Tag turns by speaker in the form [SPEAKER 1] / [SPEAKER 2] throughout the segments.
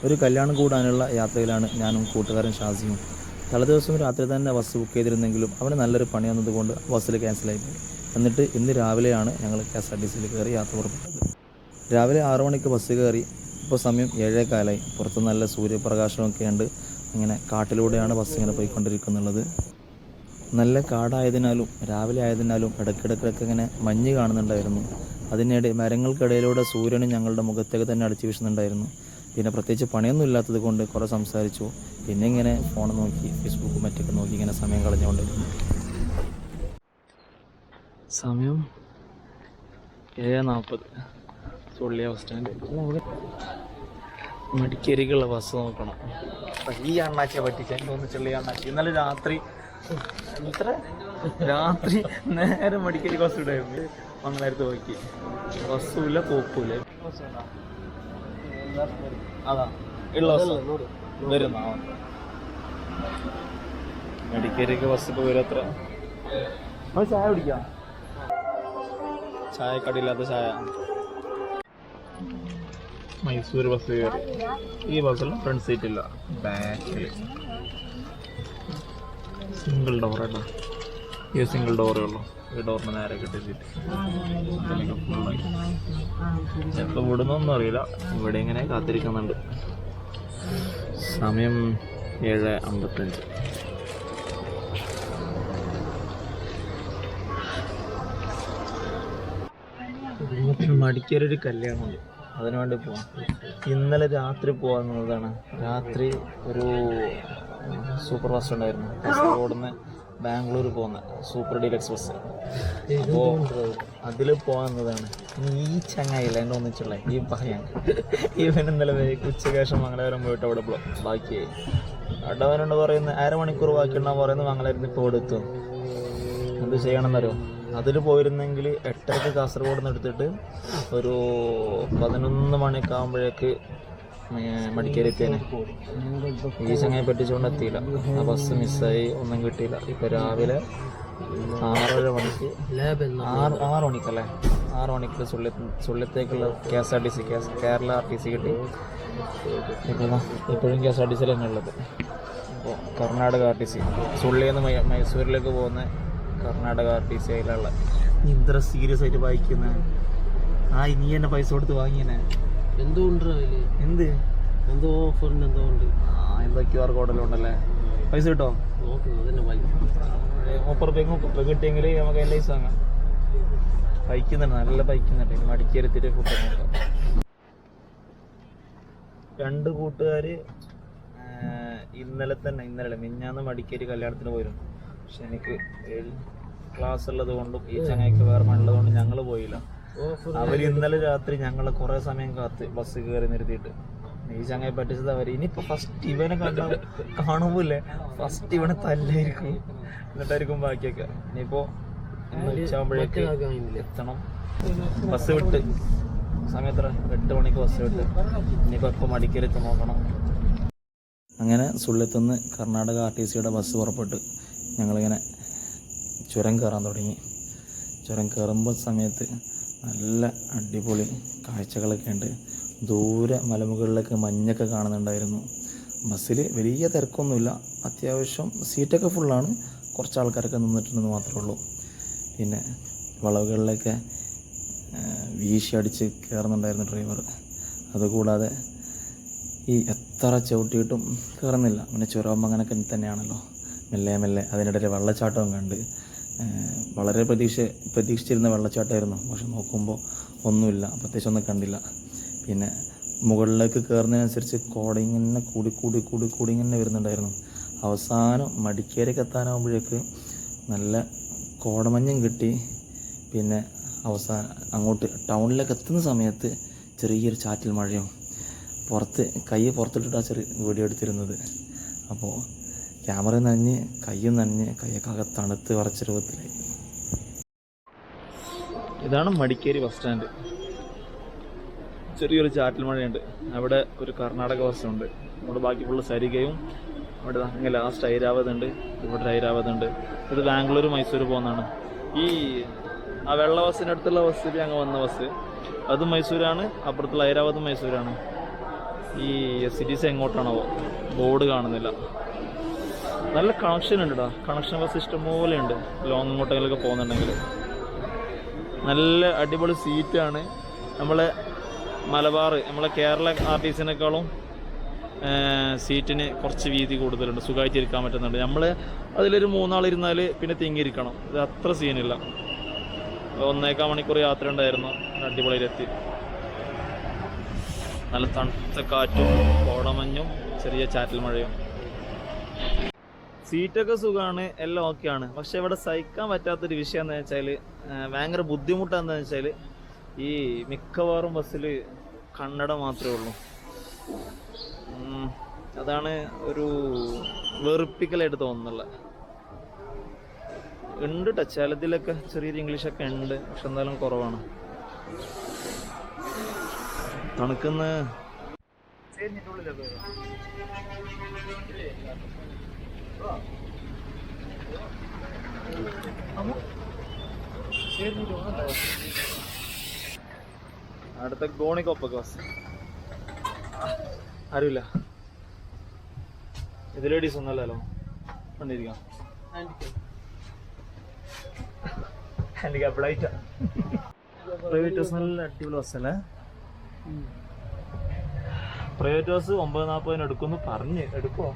[SPEAKER 1] ഒരു കല്യാണം കൂടാനുള്ള യാത്രയിലാണ് ഞാനും കൂട്ടുകാരൻ ഷാസിയും. തലേദിവസം രാത്രി തന്നെ ബസ് ബുക്ക് ചെയ്തിരുന്നെങ്കിലും അവന് നല്ലൊരു പണി വന്നതുകൊണ്ട് ബസ്സിൽ ക്യാൻസലായി പോയി. എന്നിട്ട് ഇന്ന് രാവിലെയാണ് ഞങ്ങൾ KSRTCയിൽ കയറി യാത്ര പുറപ്പെട്ടത്. രാവിലെ 6 മണിക്ക് ബസ് കയറി. ഇപ്പോൾ സമയം 7:15. പുറത്ത് നല്ല സൂര്യപ്രകാശമൊക്കെ ഉണ്ട്. ഇങ്ങനെ കാട്ടിലൂടെയാണ് ബസ് ഇങ്ങനെ പോയിക്കൊണ്ടിരിക്കുന്നുള്ളത്. നല്ല കാടായതിനാലും രാവിലെ ആയതിനാലും ഇടയ്ക്കിടയ്ക്കൊക്കെ ഇങ്ങനെ മഞ്ഞ് കാണുന്നുണ്ടായിരുന്നു. അതിനിടെ മരങ്ങൾക്കിടയിലൂടെ സൂര്യനും ഞങ്ങളുടെ മുഖത്തേക്ക് തന്നെ അടിച്ചു വീശുന്നുണ്ടായിരുന്നു. പിന്നെ പ്രത്യേകിച്ച് പണിയൊന്നും ഇല്ലാത്തത് കൊണ്ട് കുറേ സംസാരിച്ചു. പിന്നെ ഇങ്ങനെ ഫോൺ നോക്കി ഫേസ്ബുക്കും മറ്റൊക്കെ നോക്കി ഇങ്ങനെ സമയം കളഞ്ഞുകൊണ്ടിരുന്നു. സമയം 7:40. Sullia bus stand. മടിക്കേരിക്കുള്ള ബസ് നോക്കണം. ഈ അണ്ണാച്ചിയെ പറ്റിക്കാൻ തോന്നിച്ചുള്ള ഈ അണ്ണാച്ചി ഇന്നലെ രാത്രി നേരെ മടിക്കേരി ബസ് ഇടായിരുന്നു. മംഗളാരത്ത് നോക്കി ബസ്സുമില്ല പോക്കൂല. അതാ ഉള്ള ബസ് വരുന്ന മടിക്കേരിക്ക് ബസ് ഇപ്പോൾ വരും. അത്ര നമ്മൾ ചായ കുടിക്കാം. ചായക്കടയില്ലാത്ത ചായ. മൈസൂർ ബസ് കയറി. ഈ ബസ്സിൽ ഫ്രണ്ട് സീറ്റ് ഇല്ല, ബാക്കിൽ സിംഗിൾ ഡോർ കേട്ടോ. ഈ സിംഗിൾ ഡോറേ ഉള്ളൂ. ഈ ഡോറിന് നേരെ കിട്ടിയ സീറ്റ്. എപ്പോൾ വിടുന്നൊന്നും അറിയില്ല. ഇവിടെ ഇങ്ങനെ കാത്തിരിക്കുന്നുണ്ട്. സമയം 7:55. മടിക്കേരൊരു കല്യാണമുണ്ട്, അതിനുവേണ്ടി പോവാം. ഇന്നലെ രാത്രി പോകാവുന്നതാണ്. രാത്രി ഒരു സൂപ്പർ ഫാസ്റ്റ് ഉണ്ടായിരുന്നു, കാസർഗോഡ് നിന്ന് ബാംഗ്ലൂർ പോകുന്ന സൂപ്പർ ഡീലക്സ് ബസ്. അപ്പോൾ അതിൽ പോകാവുന്നതാണ്. ഈ ചങ്ങായില്ല എൻ്റെ ഒന്നിച്ചുള്ള ഈ പറയാൻ ഇവൻ ഇന്നലെ ഉച്ചശേഷം മംഗലാപുരം പോയിട്ട് അവിടെ ബാക്കിയായി. അടവനോട് പറയുന്നത് 1/2 മണിക്കൂർ ബാക്കിയുണ്ടാകും പറയുന്നത് മംഗലാപുരത്ത് ഇപ്പോൾ എടുത്തു. എന്ത് ചെയ്യണമെന്നറിയോ? അതിൽ പോയിരുന്നെങ്കിൽ 8:30 കാസർഗോഡ് നിന്ന് എടുത്തിട്ട് ഒരു 11 മണിയൊക്കെ ആകുമ്പോഴേക്ക് മടിക്കേരി എത്തിയേനെ. ഈ ചങ്ങായി പറ്റിച്ചുകൊണ്ട് എത്തിയില്ല. ആ ബസ് മിസ്സായി, ഒന്നും കിട്ടിയില്ല. ഇപ്പം രാവിലെ 6:30 മണിക്ക് 6 മണിക്കല്ലേ 6 മണിക്ക് സുള്ളിയത്തേക്കുള്ള KSRTC കേരള RTC കിട്ടി. ഇപ്പോഴും KSRTC തന്നെ ഉള്ളത്. അപ്പോൾ കർണാടക RTC സുള്ളിയിൽ നിന്ന് മൈസൂരിലേക്ക് പോകുന്ന കർണാടക RTC അതിലുള്ള. ഇത്ര സീരിയസ് ആയിട്ട് വായിക്കുന്ന നീ എന്നെ പൈസ കൊടുത്ത് വാങ്ങിയനെ
[SPEAKER 2] എന്തോ ഉണ്ട്
[SPEAKER 1] എന്ത്
[SPEAKER 2] എന്തോ ഓഫറിന് എന്തോ ഉണ്ട്.
[SPEAKER 1] എന്തോ QR കോഡെല്ലാം ഉണ്ടല്ലേ. പൈസ കിട്ടോ? ₹30 കിട്ടിയെങ്കിൽ നമുക്ക് അതിൻ്റെ പൈസ വാങ്ങാം. ബൈക്കുന്നുണ്ട്, നല്ല ബൈക്കുന്നുണ്ട്. മടിക്കേരത്തിട്ട് ഫുഡ് നോക്കാം. 2 കൂട്ടുകാർ ഇന്നലെ മിഞ്ഞാന്ന് മടിക്കേരി കല്യാണത്തിന് പോയിരുന്നു. പക്ഷെ എനിക്ക് ക്ലാസ് ഉള്ളത് കൊണ്ടും ഈ ചങ്ങായിക്ക് വേറെ മണ്ണുള്ളത് കൊണ്ടും ഞങ്ങൾ പോയില്ല. അവർ ഇന്നലെ രാത്രി ഞങ്ങളെ കുറേ സമയം കാത്ത് ബസ് കയറി നിർത്തിയിട്ട്. ഈ ചങ്ങായി പറ്റിച്ചത് അവർ. ഇനിയിപ്പോൾ ഫസ്റ്റ് ഇവനെ കാണുമ്പോല്ലേ ഫസ്റ്റ് ഇവനെ തല്ലായിരിക്കും, എന്നിട്ടായിരിക്കും ബാക്കിയൊക്കെ. ഇനിയിപ്പോൾ ഉച്ചയാകുമ്പോഴേക്ക് എത്തണം. ബസ് വിട്ട് സമയം എത്ര? 8 മണിക്ക് ബസ് വിട്ട്. ഇനിയിപ്പോൾ ഇപ്പോൾ മടിക്കരുത്ത് നോക്കണം. അങ്ങനെ സുള്ളിയത്തുനിന്ന് കർണാടക RTCയുടെ ബസ് പുറപ്പെട്ട് ഞങ്ങളിങ്ങനെ ചുരം കയറാൻ തുടങ്ങി. ചുരം കയറുമ്പോൾ സമയത്ത് നല്ല അടിപൊളി കാഴ്ചകളൊക്കെ ഉണ്ട്. ദൂരെ മലമുകളിലൊക്കെ മഞ്ഞൊക്കെ കാണുന്നുണ്ടായിരുന്നു. ബസ്സിൽ വലിയ തിരക്കൊന്നുമില്ല, അത്യാവശ്യം സീറ്റൊക്കെ ഫുള്ളാണ്. കുറച്ച് ആൾക്കാരൊക്കെ നിന്നിട്ടുണ്ടെന്ന് മാത്രമേ ഉള്ളൂ. പിന്നെ വളവുകളിലൊക്കെ വീശി അടിച്ച് കയറുന്നുണ്ടായിരുന്നു ഡ്രൈവർ. അതുകൂടാതെ ഈ എത്ര ചവിട്ടിയിട്ടും കയറുന്നില്ല. പിന്നെ ചുരമാകുമ്പോൾ അങ്ങനെയൊക്കെ തന്നെയാണല്ലോ, മെല്ലെ. അതിനിടയിൽ വെള്ളച്ചാട്ടവും കണ്ട്. വളരെ പ്രതീക്ഷിച്ചിരുന്ന വെള്ളച്ചാട്ടമായിരുന്നു. പക്ഷെ നോക്കുമ്പോൾ ഒന്നുമില്ല, പ്രത്യേകിച്ച് ഒന്നും കണ്ടില്ല. പിന്നെ മുകളിലേക്ക് കയറുന്നതിനനുസരിച്ച് കോട ഇങ്ങനെ കൂടി ഇങ്ങനെ വരുന്നുണ്ടായിരുന്നു. അവസാനം മടിക്കേരിക്ക് എത്താനാകുമ്പോഴേക്ക് നല്ല കോടമഞ്ഞും കിട്ടി. പിന്നെ അവസാനം അങ്ങോട്ട് ടൗണിലേക്ക് എത്തുന്ന സമയത്ത് ചെറിയൊരു ചാറ്റൽ മഴയും. കൈ പുറത്തിട്ടിട്ടാണ് വീഡിയോ എടുത്തിരുന്നത്. അപ്പോൾ ക്യാമറ നനഞ്ഞ് കയ്യും നനഞ്ഞ് കൈയൊക്കെ ആകെ തണുത്ത് വരച്ച രൂപത്തിലായി. ഇതാണ് മടിക്കേരി ബസ് സ്റ്റാൻഡ്. ചെറിയൊരു ചാറ്റൽ മഴയുണ്ട്. അവിടെ ഒരു കർണാടക ബസ്സുണ്ട്. അവിടെ ബാക്കി ഫുള്ള് സരികയും. അവിടെ അങ്ങനെ ലാസ്റ്റ് ഐരാവത് ഉണ്ട്. ഇവിടെ ഐരാവത് ഉണ്ട്. ഇത് ബാംഗ്ലൂർ മൈസൂർ പോകുന്നതാണ്. ആ വെള്ള ബസ്സിൻ്റെ അടുത്തുള്ള ബസ്സിൽ ഞങ്ങൾ വന്ന ബസ് അത് മൈസൂരാണ്. അപ്പുറത്തുള്ള ഐരാവതും മൈസൂരാണ്. ഈ STC എങ്ങോട്ടാണോ ബോർഡ് കാണുന്നില്ല. നല്ല കണക്ഷൻ ഉണ്ട് കേട്ടോ, കണക്ഷൻ ബസ് ഇഷ്ടം പോലെ ഉണ്ട് ലോങ് ഇങ്ങോട്ടെങ്കിലൊക്കെ പോകുന്നുണ്ടെങ്കിൽ. നല്ല അടിപൊളി സീറ്റാണ്. നമ്മളെ മലബാർ നമ്മളെ കേരള RTCനേക്കാളും സീറ്റിന് കുറച്ച് വീതി കൂടുതലുണ്ട്, സുഖമായിട്ട് ഇരിക്കാൻ പറ്റുന്നുണ്ട്. നമ്മൾ അതിലൊരു 3 ആളിരുന്നാൽ പിന്നെ തിങ്ങിയിരിക്കണം. ഇത് അത്ര സീനില്ല. 1.25 മണിക്കൂർ യാത്ര ഉണ്ടായിരുന്നു, അടിപൊളിയിലെത്തി. നല്ല തണുത്ത കാറ്റും കോടമഞ്ഞും ചെറിയ ചാറ്റൽ മഴയും. സീറ്റൊക്കെ സുഖമാണ്, എല്ലാം ഓക്കെയാണ്. പക്ഷെ ഇവിടെ സഹിക്കാൻ പറ്റാത്തൊരു വിഷയം എന്താ വെച്ചാൽ, ഭയങ്കര ബുദ്ധിമുട്ടാന്ന് വെച്ചാൽ ഈ മിക്കവാറും ബസ്സിൽ കന്നഡ മാത്രമേ ഉള്ളൂ. അതാണ് ഒരു വെറുപ്പിക്കലായിട്ട് തോന്നുന്നുള്ളത്. ഉണ്ട് കേട്ടോ, ചിലതിലൊക്കെ ചെറിയൊരു ഇംഗ്ലീഷൊക്കെ ഉണ്ട്, പക്ഷെ എന്തായാലും കുറവാണ്. തണുക്കുന്ന അടുത്ത ഗോണിക്കൊപ്പൊക്കെ ബസ് അറിയില്ല. ഇത് ലേഡീസ് ഒന്നല്ലല്ലോ, കണ്ടിരിക്കാം. ഹാൻഡിക്യാപ്ഡ് പ്രൈവറ്റ് ബസ് നല്ല അടിപൊളി ബസ്സല്ലേ. പ്രൈവറ്റ് ബസ് 9:40 എടുക്കുമെന്ന് പറഞ്ഞ് എടുക്കുമോ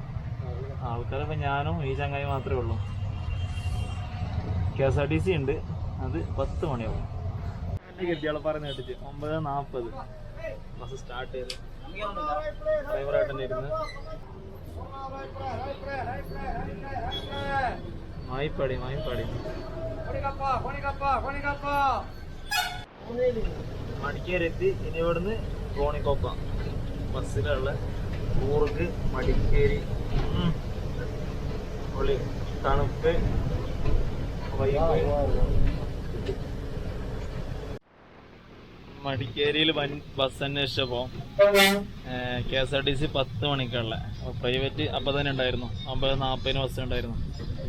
[SPEAKER 1] ആൾക്കാരൊക്കെ? ഞാനും ഈ ചങ്ങായി മാത്രമേ ഉള്ളൂ. KSRTC ഉണ്ട്, അത് 10 മണിയാവും. കിട്ടിയാളെ പറഞ്ഞ് കേട്ടിട്ട് 9:40 ബസ് സ്റ്റാർട്ട് ചെയ്ത് ഡ്രൈവറായിട്ട് തന്നെ ഇരുന്ന് മായിപ്പാടി മടിക്കേരെത്തി. ഇനി ഇവിടുന്ന് ഗോണിക്കൊപ്പ ബസ്സിലുള്ള കൂർഗ് മടിക്കേരി. പൊളി തണുപ്പ് മടിക്കേരിയിൽ ബസ് അന്വേഷിച്ചപ്പോൾ KSRTC 10 മണിക്കുള്ള, പ്രൈവറ്റ് അപ്പം തന്നെ ഉണ്ടായിരുന്നു. 9:40 ബസ് ഉണ്ടായിരുന്നു.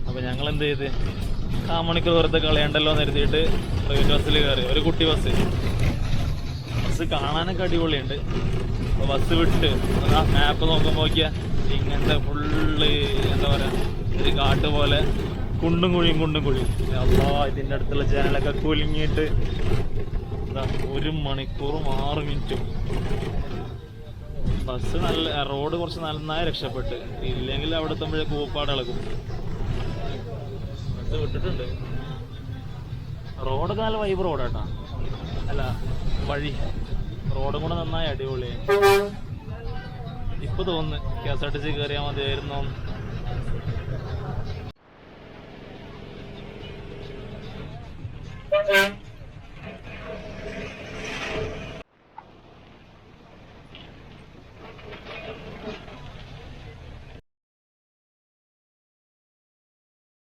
[SPEAKER 1] അപ്പോൾ ഞങ്ങൾ എന്ത് ചെയ്ത്, 1 മണിക്കൂർ വെറുതെ കളയണ്ടല്ലോ എന്ന് കരുതിയിട്ട് പ്രൈവറ്റ് ബസ്സിൽ കയറി. ഒരു കുട്ടി ബസ് കാണാനൊക്കെ അടിപൊളിയുണ്ട്. അപ്പോൾ ബസ് വിട്ട് മാപ്പ് നോക്കിയാൽ ഇങ്ങനത്തെ ഫുള്ള് എന്താ പറയുക, ഒരു കാട്ട് പോലെ കുണ്ടും കുഴിയും. അപ്പോൾ ഇതിൻ്റെ അടുത്തുള്ള ചാനലൊക്കെ കുലുങ്ങിയിട്ട് 1 മണിക്കൂറും 6 മിനിറ്റും. ബസ് നല്ല റോഡ് കുറച്ച് നന്നായി രക്ഷപ്പെട്ട്, ഇല്ലെങ്കിൽ അവിടെ എത്തുമ്പോഴേ കൂപ്പാട് ഇളകും. ബസ് വിട്ടിട്ടുണ്ട്. റോഡൊക്കെ നല്ല വൈബ് റോഡാട്ടാ, അല്ല വഴി റോഡും കൂടെ നന്നായി അടിപൊളിയായി. ഇപ്പൊ തോന്നുന്നു KSRTC കയറിയാൽ മതിയായിരുന്നു.